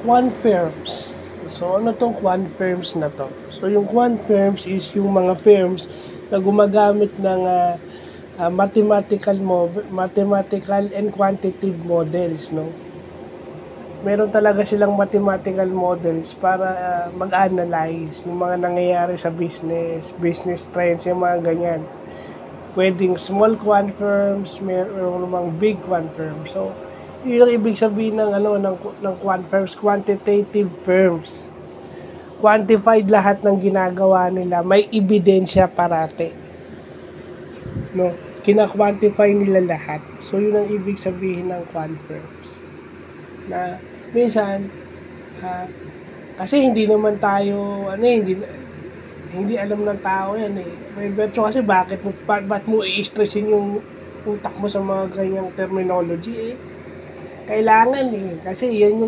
quant firms. So, ano tong quant firms na to? So, yung quant firms is yung mga firms na gumagamit ng mathematical and quantitative models, no? Meron talaga silang mathematical models para mag-analyze ng mga nangyayari sa business trends, yung mga ganyan. Pwedeng small quant firms, meron namang big quant firms. So, yun ang ibig sabihin ng quant firms, quantitative firms. Quantified lahat ng ginagawa nila, may ebidensya parate. No, kina-quantify nila lahat. So, yun ang ibig sabihin ng quant firms. Na minsan, kasi hindi naman tayo, hindi alam ng tao yan eh. May virtue kasi ba't mo i-stressin yung utak mo sa mga ganyang terminology eh. Kailangan eh. Kasi yan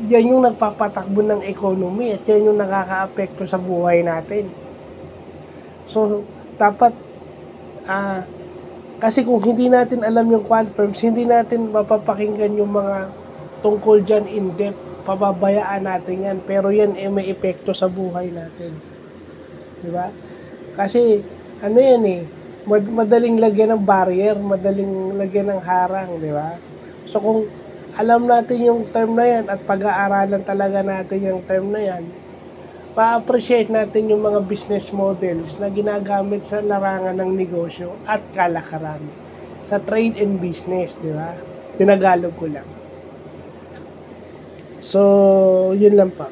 yung nagpapatakbo ng economy at yan yung nakaka-apekto sa buhay natin. So, dapat, kasi kung hindi natin alam yung quant firms, hindi natin mapapakinggan yung mga tungkol dyan in-depth. Pababayaan natin yan. Pero yan may epekto sa buhay natin. Diba? Kasi, yan eh, madaling lagyan ng barrier, madaling lagyan ng harang, diba? So, kung alam natin yung term na yan at pag-aaralan talaga natin yung term na yan, pa-appreciate natin yung mga business models na ginagamit sa larangan ng negosyo at kalakaran. Sa trade and business, diba? Tinagalog ko lang. So, yun lang pa.